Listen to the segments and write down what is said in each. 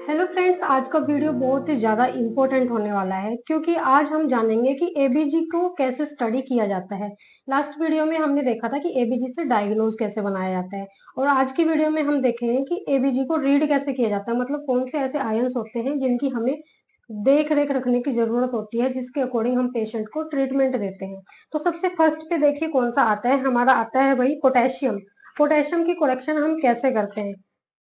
Hello friends, आज का video बहुत ही ज़्यादा इम्पोर्टेंट होने वाला है क्योंकि आज हम जानेंगे कि एबीजी को कैसे स्टडी किया जाता है। लास्ट वीडियो में हमने देखा था कि एबीजी से डायग्नोज कैसे बनाया जाता है और आज की वीडियो में हम देखेंगे कि एबीजी को रीड कैसे किया जाता है, मतलब कौन से ऐसे आयंस होते हैं जिनकी हमें देख रेख रखने की जरूरत होती है, जिसके अकॉर्डिंग हम पेशेंट को ट्रीटमेंट देते हैं। तो सबसे फर्स्ट पे देखिए कौन सा आता है, हमारा आता है भाई पोटेशियम। पोटेशियम की करेक्शन हम कैसे करते हैं?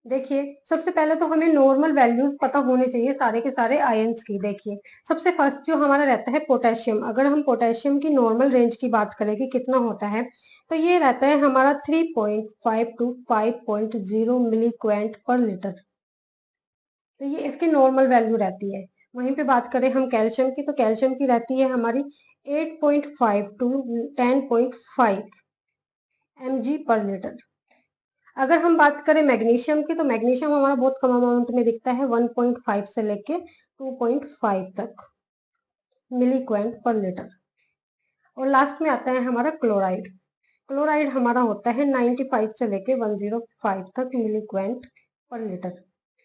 देखिए, सबसे पहले तो हमें नॉर्मल वैल्यूज पता होने चाहिए सारे के सारे आयंस की। देखिए, सबसे फर्स्ट जो हमारा रहता है पोटेशियम, अगर हम पोटेशियम की नॉर्मल रेंज की बात करें कि कितना होता है, तो ये रहता है हमारा 3.5 टू 5.0 मिली क्वेंट पर लीटर। तो ये इसकी नॉर्मल वैल्यू रहती है। वहीं पे बात करें हम कैल्शियम की, तो कैल्शियम की रहती है हमारी 8.5 टू 10.5 mg पर लीटर। अगर हम बात करें मैग्नीशियम की, तो मैग्नीशियम हमारा बहुत कम अमाउंट में दिखता है, 1.5 से लेके 2.5 तक मिली क्वेंट पर लीटर। और लास्ट में आता है हमारा क्लोराइड। क्लोराइड हमारा होता है 95 से लेके 105 तक मिली क्वेंट पर लीटर।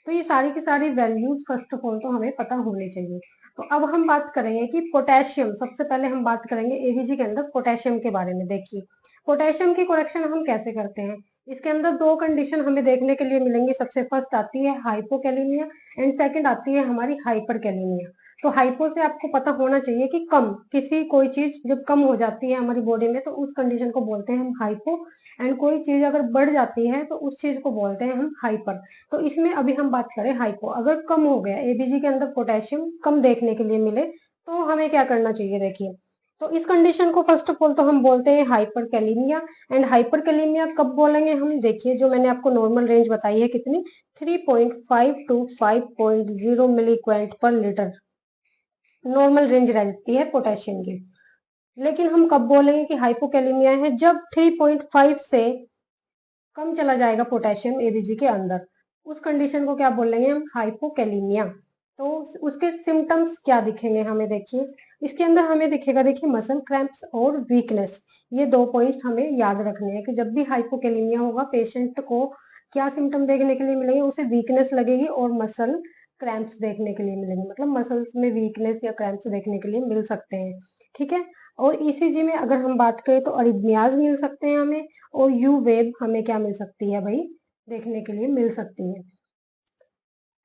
तो ये सारी की सारी वैल्यूज फर्स्ट ऑफ ऑल तो हमें पता होनी चाहिए। तो अब हम बात करेंगे कि पोटेशियम, सबसे पहले हम बात करेंगे एबीजी के अंदर पोटेशियम के बारे में। देखिए, पोटेशियम की करेक्शन हम कैसे करते हैं। इसके अंदर दो कंडीशन हमें देखने के लिए मिलेंगी। सबसे फर्स्ट आती है हाइपोकैलेमिया एंड सेकंड आती है हमारी हाइपरकैलेमिया। तो हाइपो से आपको पता होना चाहिए कि कम, किसी कोई चीज जब कम हो जाती है हमारी बॉडी में तो उस कंडीशन को बोलते हैं हम हाइपो, एंड कोई चीज अगर बढ़ जाती है तो उस चीज को बोलते हैं हम हाइपर। तो इसमें अभी हम बात करें हाइपो, अगर कम हो गया एबीजी के अंदर पोटेशियम कम देखने के लिए मिले तो हमें क्या करना चाहिए। देखिए, तो इस कंडीशन को फर्स्ट ऑफ ऑल तो हम बोलते हैं hyper kalaemia. And hyper kalaemia कब बोलेंगे हम? देखिए, जो मैंने आपको नॉर्मल रेंज बताई है कितनी, 3.5 टू 5.0 मिली क्वेंट पर लीटर नॉर्मल रेंज रहती है पोटेशियम की। लेकिन हम कब बोलेंगे कि हाइपोकैलेमिया है? जब 3.5 से कम चला जाएगा पोटेशियम एबीजी के अंदर, उस कंडीशन को क्या बोलेंगे हम? हाइपोकैलेमिया। तो उसके सिम्टम्स क्या दिखेंगे हमें? देखिए, इसके अंदर हमें दिखेगा, देखिए, मसल क्रैम्प्स और वीकनेस। ये दो पॉइंट्स हमें याद रखने हैं कि जब भी हाइपोकैलेमिया होगा पेशेंट को क्या सिम्टम देखने के लिए मिलेंगे? उसे वीकनेस लगेगी और मसल क्रैम्प्स देखने के लिए मिलेंगे, मतलब मसल्स में वीकनेस या क्रैम्प्स देखने के लिए मिल सकते हैं। ठीक है। और ईसीजी में अगर हम बात करें तो अरिथमियाज मिल सकते हैं हमें, और यू वेव हमें क्या मिल सकती है भाई? देखने के लिए मिल सकती है।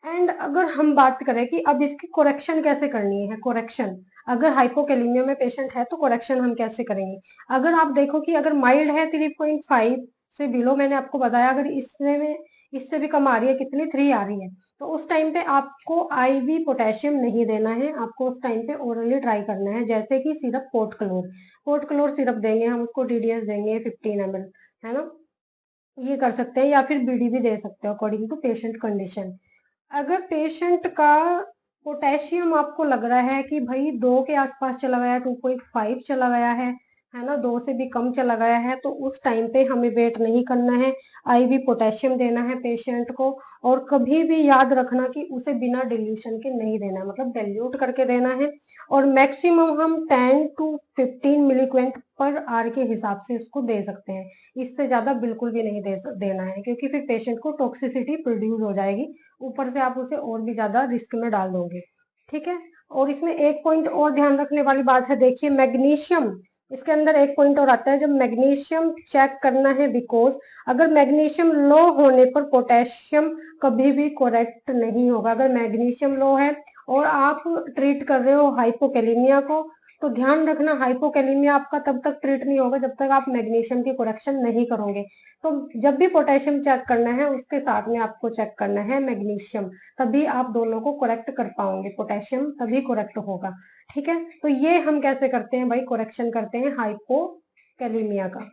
एंड अगर हम बात करें कि अब इसकी कोरेक्शन कैसे करनी है, कोरेक्शन, अगर हाइपोकैलेमिया में पेशेंट है तो कोरेक्शन हम कैसे करेंगे? अगर आप देखो कि अगर माइल्ड है 3.5 से बिलो, मैंने आपको बताया, अगर इससे भी कम आ रही है, कितनी 3 आ रही है, तो उस टाइम पे आपको आईवी पोटेशियम नहीं देना है, आपको उस टाइम पे ओरली ट्राई करना है, जैसे कि सिरप पोर्ट क्लोर सिरप देंगे हम उसको, टीडीएस देंगे 15 ml, है ना? ये कर सकते हैं, या फिर बीडी भी दे सकते हैं अकॉर्डिंग टू पेशेंट कंडीशन। अगर पेशेंट का पोटेशियम आपको लग रहा है कि भाई 2 के आसपास चला गया, 2.5 चला गया है ना, 2 से भी कम चला गया है, तो उस टाइम पे हमें वेट नहीं करना है, आईवी पोटेशियम देना है पेशेंट को। और कभी भी याद रखना कि उसे बिना डिल्यूशन के नहीं देना है, मतलब डाइल्यूट करके देना है। और मैक्सिमम हम 10 टू 15 मिलीक्वेंट पर आर के हिसाब से इसको दे सकते हैं, इससे ज्यादा बिल्कुल भी नहीं देना है, क्योंकि फिर पेशेंट को टॉक्सिसिटी प्रोड्यूस हो जाएगी, ऊपर से आप उसे और भी ज्यादा रिस्क में डाल दोगे। ठीक है। और इसमें एक पॉइंट और ध्यान रखने वाली बात है, देखिए मैग्नीशियम, इसके अंदर एक पॉइंट और आता है जब मैग्नीशियम चेक करना है, बिकॉज अगर मैग्नीशियम लो होने पर पोटेशियम कभी भी करेक्ट नहीं होगा। अगर मैग्नीशियम लो है और आप ट्रीट कर रहे हो हाइपोकैलेमिया को, तो ध्यान रखना हाइपोकैलेमिया आपका तब तक ट्रीट नहीं होगा जब तक आप मैग्नीशियम की करेक्शन नहीं करोगे। तो जब भी पोटेशियम चेक करना है उसके साथ में आपको चेक करना है मैग्नीशियम, तभी आप दोनों को करेक्ट कर पाओगे, पोटेशियम तभी करेक्ट होगा। ठीक है। तो ये हम कैसे करते हैं भाई? करेक्शन करते हैं हाइपोकैलेमिया का।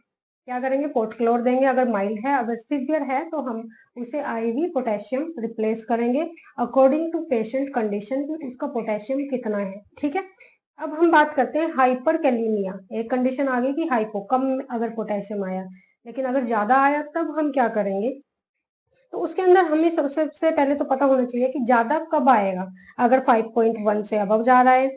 क्या करेंगे? पोर्टक्लोर देंगे अगर माइल्ड है, अगर सीवियर है तो हम उसे आईवी पोटेशियम रिप्लेस करेंगे अकॉर्डिंग टू पेशेंट कंडीशन कि उसका पोटेशियम कितना है। ठीक है। अब हम बात करते हैं हाइपर कैलीमिया। एक कंडीशन आ गई कि हाइपो, कम अगर पोटेशियम आया, लेकिन अगर ज्यादा आया तब हम क्या करेंगे? तो उसके अंदर हमें सबसे पहले तो पता होना चाहिए कि ज्यादा कब आएगा। अगर 5.1 से अबव जा रहा है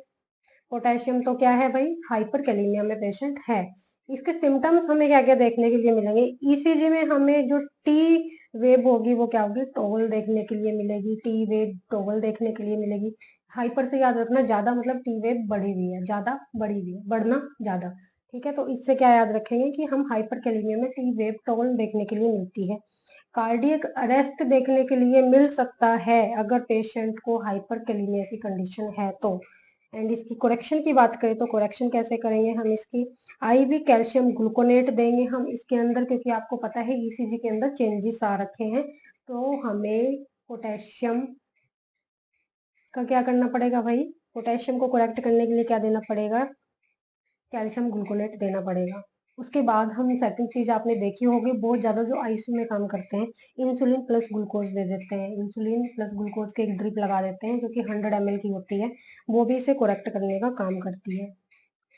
पोटेशियम, तो क्या है भाई? हाइपर कैलीमिया में पेशेंट है। इसके सिम्टम्स हमें क्या क्या देखने के लिए मिलेंगे, ईसीजी में हमें जो टी वेव होगी वो क्या होगी, टॉगल देखने के लिए मिलेगी, टी वेव टॉगल देखने के लिए मिलेगी। हाइपर से याद रखना, ज्यादा मतलब टी वेव बढ़ी हुई है, ज्यादा बढ़ी हुई है, बढ़ना ज्यादा, ठीक है। तो इससे क्या याद रखेंगे कि हम हाइपर कैलेमिया में टी वेव टॉगल देखने के लिए मिलती है। कार्डियक अरेस्ट देखने के लिए मिल सकता है अगर पेशेंट को हाइपर कैलेमिया की कंडीशन है तो। एंड इसकी कोरेक्शन की बात करें तो कोरेक्शन कैसे करेंगे, हम इसकी आईवी कैल्शियम ग्लूकोनेट देंगे हम इसके अंदर, क्योंकि आपको पता है ईसीजी के अंदर चेंजेस आ रखे हैं, तो हमें पोटेशियम का क्या करना पड़ेगा भाई, पोटेशियम को करेक्ट करने के लिए क्या देना पड़ेगा, कैल्शियम ग्लूकोनेट देना पड़ेगा। उसके बाद हम सेकंड चीज आपने देखी होगी, बहुत ज्यादा जो आईसीयू में काम करते हैं, इंसुलिन प्लस ग्लूकोज दे देते हैं, इंसुलिन प्लस ग्लूकोज के एक ड्रिप लगा देते हैं जो कि 100 ml की होती है, वो भी इसे करेक्ट करने का काम करती है।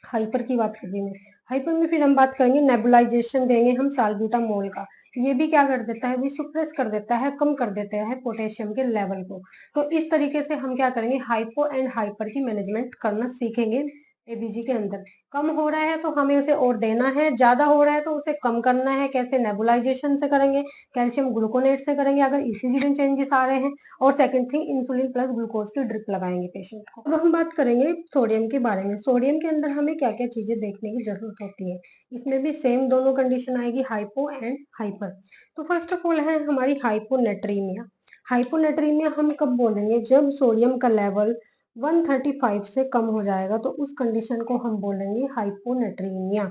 हाइपर की बात करें मैं, हाइपर में फिर हम बात करेंगे नेबुलाइजेशन देंगे हम साल्ब्यूटामोल का, ये भी क्या कर देता है, भी सुप्रेस कर देता है, कम कर देता है पोटेशियम के लेवल को। तो इस तरीके से हम क्या करेंगे, हाइपो एंड हाइपर की मैनेजमेंट करना सीखेंगे एबीजी के अंदर। कम हो रहा है तो हमें उसे और देना है, ज्यादा हो रहा है तो उसे कम करना है, कैसे, नेबुलाइजेशन से करेंगे, कैल्शियम ग्लूकोनेट से करेंगे अगर ईसीजी में चेंजेस आ रहे हैं, और second thing insulin plus glucose की ड्रिप लगाएंगे पेशेंट को। अब हम बात करेंगे सोडियम के बारे में, सोडियम के अंदर हमें क्या क्या चीजें देखने की जरूरत होती है, इसमें भी सेम दोनों कंडीशन आएगी, हाइपो एंड हाइपर। तो फर्स्ट ऑफ ऑल है हमारी हाइपोनेट्रीमिया। हाइपोनेट्रीमिया हम कब बोलेंगे, जब सोडियम का लेवल 135 से कम हो जाएगा तो उस कंडीशन को हम बोलेंगे हाइपोनेट्रीमिया।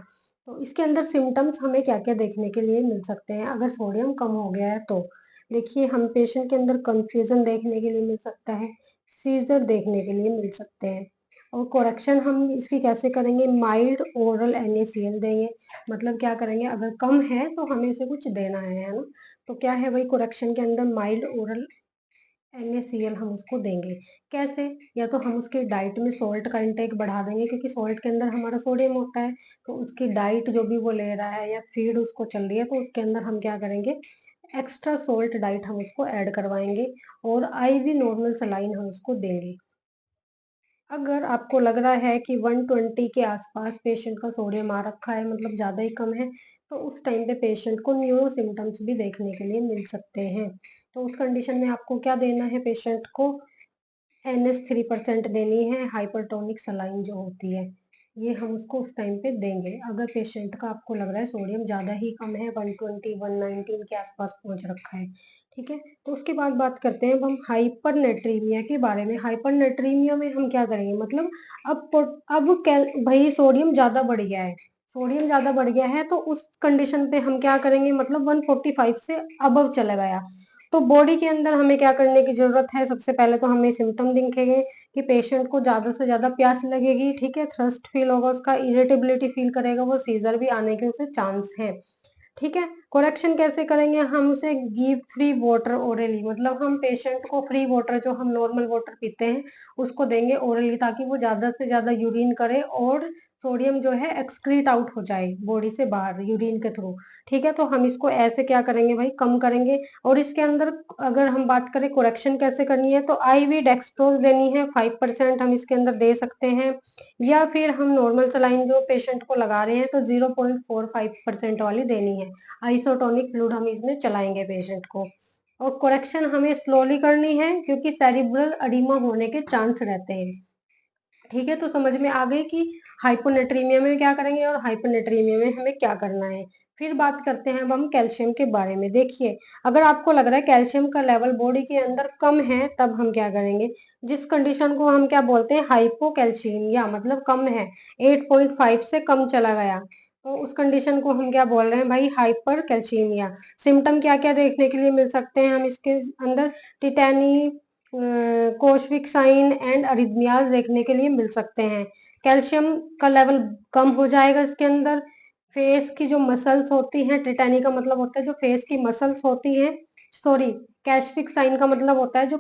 तो इसके अंदर सिम्टम्स हमें क्या क्या देखने के लिए मिल सकते हैं अगर सोडियम कम हो गया है तो, देखिए हम पेशेंट के अंदर कंफ्यूजन देखने के लिए मिल सकता है, सीजर देखने के लिए मिल सकते हैं। और कोरेक्शन हम इसकी कैसे करेंगे, माइल्ड ओरल NaCl देंगे, मतलब क्या करेंगे, अगर कम है तो हमें उसे कुछ देना है ना, तो क्या है भाई कोरेक्शन के अंदर माइल्ड ओरल NaCl हम उसको देंगे। कैसे, या तो हम उसके डाइट में सॉल्ट का इंटेक बढ़ा देंगे, क्योंकि सॉल्ट के अंदर हमारा सोडियम होता है, तो उसकी डाइट जो भी वो ले रहा है या फीड उसको चल रही है तो उसके अंदर हम क्या करेंगे, एक्स्ट्रा सोल्ट डाइट हम उसको ऐड करवाएंगे, और आईवी नॉर्मल सलाइन हम उसको देंगे। अगर आपको लग रहा है कि 120 के आसपास पेशेंट का सोडियम आ रखा है, मतलब ज़्यादा ही कम है, तो उस टाइम पे पेशेंट को न्यूरो सिम्टम्स भी देखने के लिए मिल सकते हैं। तो उस कंडीशन में आपको क्या देना है, पेशेंट को NH3% देनी है, हाइपरटोनिक सलाइन जो होती है, ये हम उसको उस टाइम पे देंगे अगर पेशेंट का आपको लग रहा है सोडियम ज़्यादा ही कम है, 120 119 के आसपास पहुंच रखा है, ठीक है। तो उसके बाद बात करते हैं अब हम हाइपरनेट्रीमिया के बारे में। हाइपरनेट्रीमिया में हम क्या करेंगे, मतलब भाई सोडियम ज़्यादा बढ़ गया है, सोडियम ज़्यादा बढ़ गया है तो उस कंडीशन पे हम क्या करेंगे, मतलब 145 से अबव चला गया, तो बॉडी के अंदर हमें क्या करने की जरूरत है, सबसे पहले तो हमें सिम्टम दिखेंगे कि पेशेंट को ज्यादा से ज्यादा प्यास लगेगी, ठीक है, थ्रस्ट फील होगा उसका, इरिटेबिलिटी फील करेगा, वो सीजर भी आने के उसे चांस है, ठीक है। कोरेक्शन कैसे करेंगे, हम उसे गिव फ्री वाटर ओरली, मतलब हम पेशेंट को फ्री वाटर जो हम नॉर्मल वाटर पीते हैं उसको देंगे ओरली, ताकि वो ज्यादा से ज्यादा यूरिन करे और सोडियम जो है एक्सक्रीट आउट हो जाए बॉडी से बाहर यूरिन के थ्रू, ठीक है। तो हम इसको ऐसे क्या करेंगे भाई, कम करेंगे। और इसके अंदर अगर हम बात करें कोरेक्शन कैसे करनी है, तो आईवी डेक्सट्रोज देनी है, 5% हम इसके अंदर दे सकते हैं, या फिर हम नॉर्मल सलाइन जो पेशेंट को लगा रहे हैं तो 0.45% वाली देनी है, आइसोटोनिक फ्लूइड हम इसमें चलाएंगे पेशेंट को। और कोरेक्शन हमें स्लोली करनी है क्योंकि सेरिब्रल एडिमा होने के चांस रहते हैं, ठीक है। तो समझ में आ गई कि हाइपोनेट्रीमिया में क्या करेंगे और हाइपोनेट्रीमिया में हमें क्या करना है। फिर बात करते हैं अब हम कैल्शियम के बारे में। देखिए अगर आपको लग रहा है कैल्शियम का लेवल बॉडी के अंदर कम है, तब हम क्या करेंगे, जिस कंडीशन को हम क्या बोलते हैं, हाइपोकैल्शियमिया, मतलब कम है, 8.5 से कम चला गया, तो उस कंडीशन को हम क्या बोल रहे हैं भाई, हाइपर कैल्शियमिया। सिम्टम क्या क्या देखने के लिए मिल सकते हैं हम इसके अंदर, टिटैनी, कोशविक साइन एंड अरिथमियाज देखने के लिए मिल सकते हैं। कैल्शियम का लेवल कम हो जाएगा इसके अंदर, फेस की जो मसल्स होती हैं, टिटैनी का मतलब होता है जो फेस की मसल्स होती हैं, सॉरी, कैशफिक साइन का मतलब होता है जो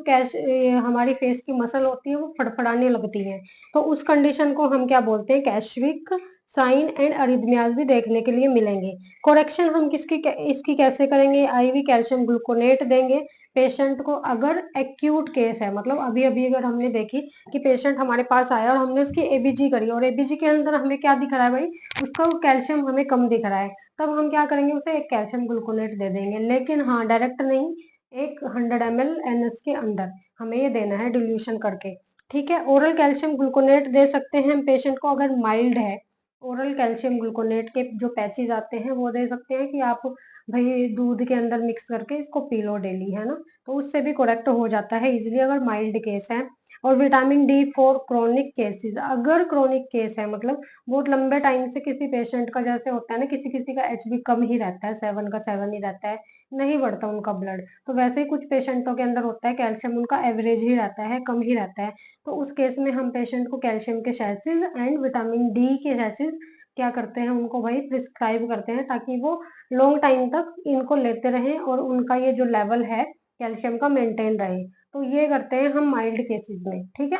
हमारी फेस की मसल होती है वो फड़फड़ाने लगती है, तो उस कंडीशन को हम क्या बोलते हैं, कैशफिक साइन एंड अरिथमियाज भी देखने के लिए मिलेंगे। कोरेक्शन हम इसकी कैसे करेंगे, आईवी कैल्शियम ग्लूकोनेट देंगे पेशेंट को। अगर एक्यूट केस है, मतलब अभी अभी अगर हमने देखी कि पेशेंट हमारे पास आया और हमने उसकी एबीजी करी और एबीजी के अंदर हमें क्या दिख रहा है भाई, उसका कैल्शियम हमें कम दिख रहा है, तब हम क्या करेंगे, उसे एक कैल्शियम ग्लूकोनेट दे देंगे। लेकिन हाँ, डायरेक्ट नहीं, एक 100 ml एनएस के अंदर हमें ये देना है डिल्यूशन करके। ठीक है, ओरल कैल्शियम ग्लूकोनेट दे सकते हैं हम पेशेंट को अगर माइल्ड है। ओरल कैल्शियम ग्लूकोनेट के जो पैचेज आते हैं वो दे सकते हैं कि आप भाई दूध के अंदर मिक्स करके इसको पी लो डेली, है ना, तो उससे भी करेक्ट हो जाता है इजिली अगर माइल्ड केस है। और vitamin D for chronic cases, अगर क्रोनिक केस है मतलब बहुत लंबे टाइम से किसी पेशेंट का जैसे होता है ना, किसी किसी का एचबी कम ही रहता है, 7 का 7 ही रहता है, नहीं बढ़ता उनका ब्लड, तो वैसे ही कुछ पेशेंटों के अंदर होता है कैल्शियम उनका एवरेज ही रहता है, कम ही रहता है, तो उस केस में हम पेशेंट को कैल्शियम के सैचेज एंड विटामिन डी के सैचेज क्या करते हैं, उनको भाई प्रिस्क्राइब करते हैं ताकि वो लॉन्ग टाइम तक इनको लेते रहें और उनका ये जो लेवल है कैल्शियम का मेंटेन रहे। तो ये करते हैं हम माइल्ड केसेस में। ठीक है,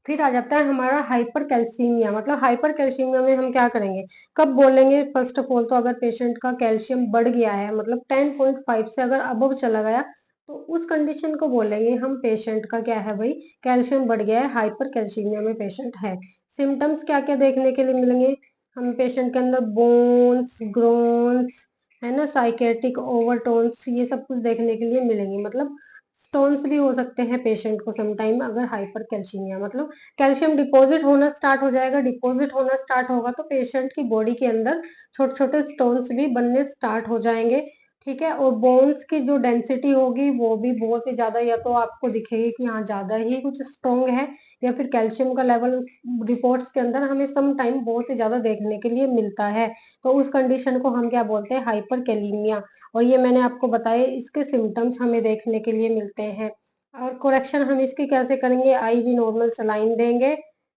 फिर आ जाता है हमारा हाइपर कैल्सीमिया। मतलब हाइपर कैल्सीमिया में हम क्या करेंगे, कब बोलेंगे, फर्स्ट ऑफ ऑल तो अगर पेशेंट का कैल्शियम बढ़ गया है, मतलब 10.5 से अगर अबव चला गया, तो उस कंडीशन को बोलेंगे हम पेशेंट का क्या है भाई, कैल्शियम बढ़ गया है, हाइपर कैल्सीमिया में पेशेंट है। सिम्टम्स क्या क्या देखने के लिए मिलेंगे, हम पेशेंट के अंदर बोन्स, ग्रोन्स, है ना, साइकेट्रिक ओवरटोन्स, ये सब कुछ देखने के लिए मिलेंगे। मतलब स्टोन्स भी हो सकते हैं पेशेंट को समटाइम अगर हाइपर कैल्सीमिया, मतलब कैल्शियम डिपॉजिट होना स्टार्ट हो जाएगा, डिपॉजिट होना स्टार्ट होगा तो पेशेंट की बॉडी के अंदर छोटे छोटे स्टोन्स भी बनने स्टार्ट हो जाएंगे। ठीक है, और बोन्स की जो डेंसिटी होगी वो भी बहुत ही ज्यादा, या तो आपको दिखेगी कि हाँ ज्यादा ही कुछ स्ट्रॉन्ग है, या फिर कैल्शियम का लेवल उस रिपोर्ट्स के अंदर हमें सम टाइम बहुत ही ज्यादा देखने के लिए मिलता है, तो उस कंडीशन को हम क्या बोलते हैं, हाइपर कैलीमिया। और ये मैंने आपको बताया, इसके सिम्टम्स हमें देखने के लिए मिलते हैं। और कोरेक्शन हम इसकी कैसे करेंगे, आईवी नॉर्मल सलाइन देंगे,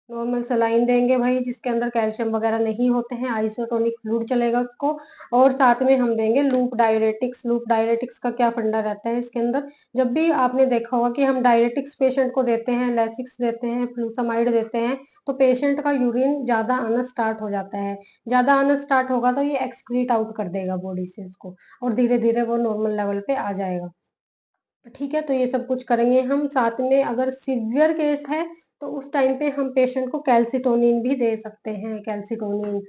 नॉर्मल सलाइन देंगे भाई जिसके अंदर कैल्शियम वगैरह नहीं होते हैं, आइसोटोनिक फ्लूइड चलेगा उसको। और साथ में हम देंगे लूप डायरेटिक्स। लूप डायरेटिक्स का क्या फंडा रहता है इसके अंदर, जब भी आपने देखा होगा कि हम डायरेटिक्स पेशेंट को देते हैं, लेसिक्स देते हैं, फ्लूसामाइड देते हैं, तो पेशेंट का यूरिन ज्यादा आना स्टार्ट हो जाता है। ज्यादा आना स्टार्ट होगा तो ये एक्सक्रीट आउट कर देगा बॉडी से इसको, और धीरे धीरे वो नॉर्मल लेवल पे आ जाएगा। ठीक है, तो ये सब कुछ करेंगे हम। साथ में अगर सीवियर केस है तो उस टाइम पे हम पेशेंट को कैल्सिटोनिन भी दे सकते हैं, कैल्सिटोनिन।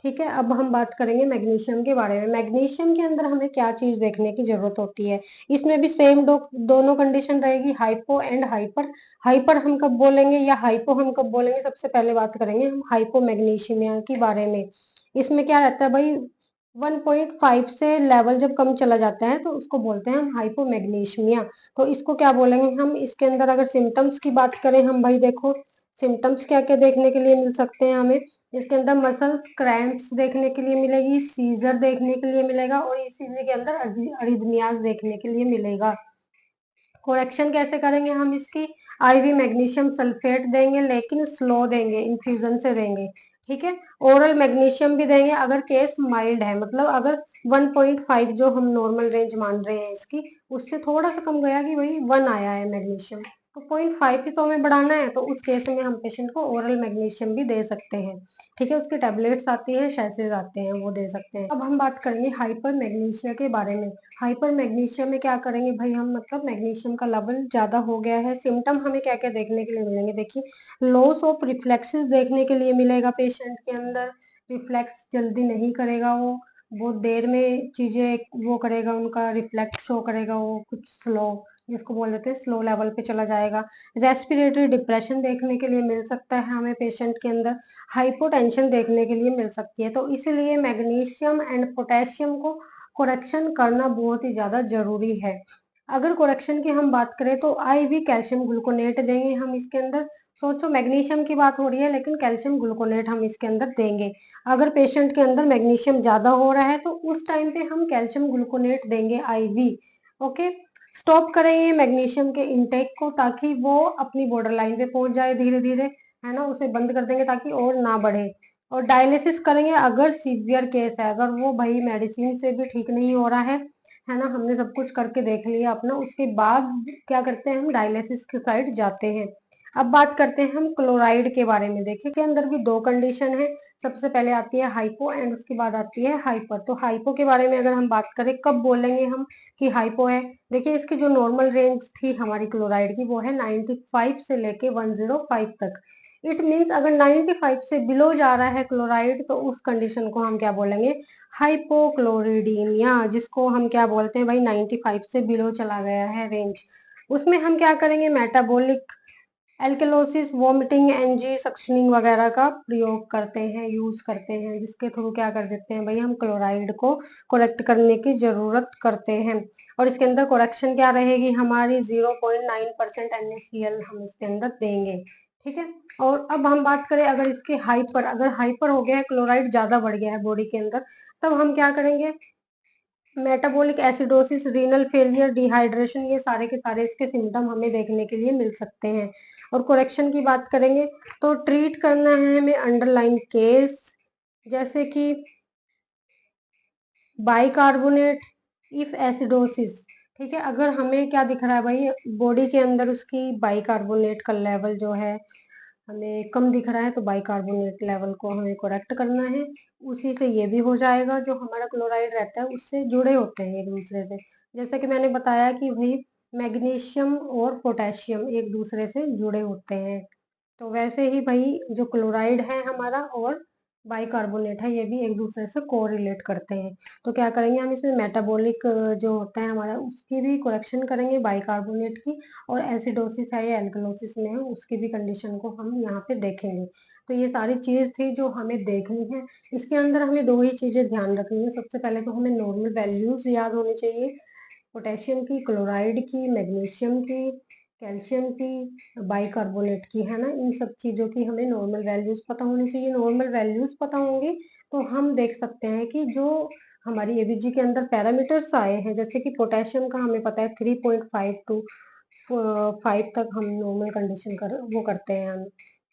ठीक है, अब हम बात करेंगे मैग्नीशियम के बारे में। मैग्नीशियम के अंदर हमें क्या चीज देखने की जरूरत होती है, इसमें भी सेम दोनों कंडीशन रहेगी, हाइपो एंड हाइपर। हाइपर हम कब बोलेंगे या हाइपो हम कब बोलेंगे, सबसे पहले बात करेंगे हम हाइपो मैग्नीशियम के बारे में। इसमें क्या रहता है भाई, 1.5 से लेवल जब कम चला जाता है तो उसको बोलते हैं हम हाइपोमैग्नीशियमिया। तो इसको क्या बोलेंगे हम, इसके अंदर अगर सिम्टम्स की बात करें हम, भाई देखो सिम्टम्स क्या क्या देखने के लिए मिल सकते हैं हमें। इसके अंदर मसल्स क्रैम्प्स देखने के लिए मिलेगी, सीजर देखने के लिए मिलेगा, और इसी के अंदर अरिदमियाज देखने के लिए मिलेगा। कोरेक्शन कैसे करेंगे हम इसकी, आईवी मैग्नीशियम सल्फेट देंगे, लेकिन स्लो देंगे, इन्फ्यूजन से देंगे। ठीक है, ओरल मैग्नीशियम भी देंगे अगर केस माइल्ड है, मतलब अगर 1.5 जो हम नॉर्मल रेंज मान रहे हैं इसकी, उससे थोड़ा सा कम गया कि भाई 1 आया है मैग्नीशियम, तो 0.5 ही तो हमें बढ़ाना है, तो उस केस में हम पेशेंट को ओरल मैग्नीशियम भी दे सकते हैं। ठीक है, उसकी टेबलेट्स आती हैं, शैसेज आते हैं, वो दे सकते हैं। अब हम बात करेंगे हाइपर मैग्नीशिया के बारे में। हाइपर मैग्नीशियम में क्या करेंगे भाई हम, मतलब मैग्नीशियम का लेवल ज्यादा हो गया है, सिम्टम हमें क्या क्या देखने के लिए मिलेंगे, देखिए लॉस ऑफ रिफ्लेक्सेस देखने के लिए मिलेगा पेशेंट के अंदर, रिफ्लेक्स जल्दी नहीं करेगा वो, बहुत देर में चीजें वो करेगा, उनका रिफ्लेक्स शो करेगा वो कुछ स्लो, जिसको बोल देते हैं स्लो लेवल पे चला जाएगा। रेस्पिरेटरी डिप्रेशन देखने के लिए मिल सकता है हमें पेशेंट के अंदर, हाइपोटेंशन देखने के लिए मिल सकती है। तो इसीलिए मैग्नीशियम एंड पोटेशियम को करेक्शन करना बहुत ही ज्यादा जरूरी है। अगर करेक्शन की हम बात करें तो आईवी कैल्शियम ग्लूकोनेट देंगे हम इसके अंदर। सोचो मैग्नीशियम की बात हो रही है लेकिन कैल्शियम ग्लूकोनेट हम इसके अंदर देंगे। अगर पेशेंट के अंदर मैग्नीशियम ज्यादा हो रहा है तो उस टाइम पे हम कैल्शियम ग्लूकोनेट देंगे आईवी। ओके, स्टॉप करेंगे मैग्नीशियम के इनटेक को ताकि वो अपनी बॉर्डर लाइन पे पहुंच जाए धीरे धीरे, है ना, उसे बंद कर देंगे ताकि और ना बढ़े। और डायलिसिस करेंगे अगर सीवियर केस है, अगर वो भाई मेडिसिन से भी ठीक नहीं हो रहा है, है ना, हमने सब कुछ करके देख लिया अपना। उसके बाद क्या करते हैं, हम डायलिसिस के साइड जाते हैं। अब बात करते हैं हम क्लोराइड के बारे में। देखिए के अंदर भी दो कंडीशन है, सबसे पहले आती है हाइपो एंड उसके बाद आती है हाइपर। तो हाइपो के बारे में अगर हम बात करें, कब बोलेंगे हम कि हाइपो है? देखिए इसकी जो नॉर्मल रेंज थी हमारी क्लोराइड की, वो है 95 से लेके 105 तक। इट मीन्स अगर 95 से बिलो जा रहा है क्लोराइड, तो उस कंडीशन को हम क्या बोलेंगे, हाइपोक्लोरिडीमिया, जिसको हम क्या बोलते हैं भाई, 95 से बिलो चला गया है रेंज। उसमें हम क्या करेंगे, metabolic alkalosis, vomiting, NG, suctioning वगैरह का प्रयोग करते हैं, यूज करते हैं, जिसके थ्रू क्या कर देते हैं भाई, हम क्लोराइड को करेक्ट करने की जरूरत करते हैं। और इसके अंदर करेक्शन क्या रहेगी हमारी, 0.9% NaCl हम इसके अंदर देंगे। ठीक है। और अब हम बात करें अगर इसके हाइपर, अगर हाइपर हो गया है, क्लोराइड ज्यादा बढ़ गया है बॉडी के अंदर, तब हम क्या करेंगे, metabolic acidosis, renal failure, dehydration, ये सारे के सारे इसके सिम्टम हमें देखने के लिए मिल सकते हैं। और करेक्शन की बात करेंगे तो ट्रीट करना है हमें अंडरलाइन केस, जैसे कि बाइकार्बोनेट इफ एसिडोसिस। ठीक है, अगर हमें क्या दिख रहा है भाई, बॉडी के अंदर उसकी बाइकार्बोनेट का लेवल जो है हमें कम दिख रहा है, तो बाइकार्बोनेट लेवल को हमें करेक्ट करना है। उसी से ये भी हो जाएगा, जो हमारा क्लोराइड रहता है उससे जुड़े होते हैं एक दूसरे से। जैसे कि मैंने बताया कि भाई मैग्नीशियम और पोटेशियम एक दूसरे से जुड़े होते हैं, तो वैसे ही भाई जो क्लोराइड है हमारा और बाइकार्बोनेट है, ये भी एक दूसरे से कोरिलेट करते हैं। तो क्या करेंगे, हम इसमें मेटाबॉलिक जो होता है हमारा, उसकी भी करेक्शन करेंगे, बाइकार्बोनेट की। और एसिडोसिस है या एल्कलोसिस में है, उसकी भी कंडीशन को हम यहाँ पे देखेंगे। तो ये सारी चीज थी जो हमें देखनी है। इसके अंदर हमें दो ही चीजें ध्यान रखनी है। सबसे पहले तो हमें नॉर्मल वैल्यूज याद होनी चाहिए, पोटेशियम की, क्लोराइड की, मैग्नीशियम की, कैल्शियम की, बाइकार्बोनेट की, है ना। इन सब चीजों की हमें नॉर्मल वैल्यूज पता होनी चाहिए। नॉर्मल वैल्यूज पता होंगी तो हम देख सकते हैं कि जो हमारी एबीजी के अंदर पैरामीटर्स आए हैं, जैसे कि पोटेशियम का हमें पता है 3.5 टू 5 तक हम नॉर्मल कंडीशन वो करते हैं हम,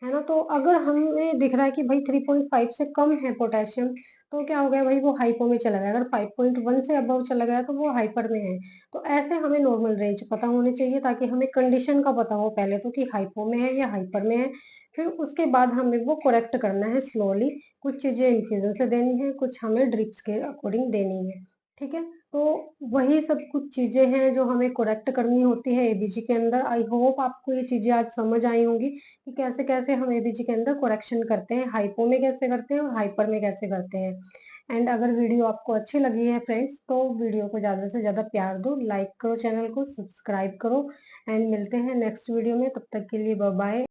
है ना। तो अगर हमें दिख रहा है कि भाई 3.5 से कम है पोटेशियम, तो क्या हो गया भाई, वो हाइपो में चला गया। अगर 5.1 से अबव चला गया तो वो हाइपर में है। तो ऐसे हमें नॉर्मल रेंज पता होनी चाहिए, ताकि हमें कंडीशन का पता हो पहले तो, कि हाइपो में है या हाइपर में है। फिर उसके बाद हमें वो करेक्ट करना है स्लोली। कुछ चीजें इन्फ्यूजन से देनी है, कुछ हमें ड्रिप्स के अकॉर्डिंग देनी है। ठीक है। तो वही सब कुछ चीजें हैं जो हमें करेक्ट करनी होती है एबीजी के अंदर। आई होप आपको ये चीजें आज समझ आई होंगी कि कैसे कैसे हम एबीजी के अंदर करेक्शन करते हैं, हाइपो में कैसे करते हैं और हाइपर में कैसे करते हैं। एंड अगर वीडियो आपको अच्छी लगी है फ्रेंड्स, तो वीडियो को ज़्यादा से ज़्यादा प्यार दो, लाइक करो, चैनल को सब्सक्राइब करो। एंड मिलते हैं नेक्स्ट वीडियो में, तब तक के लिए बाय बाय।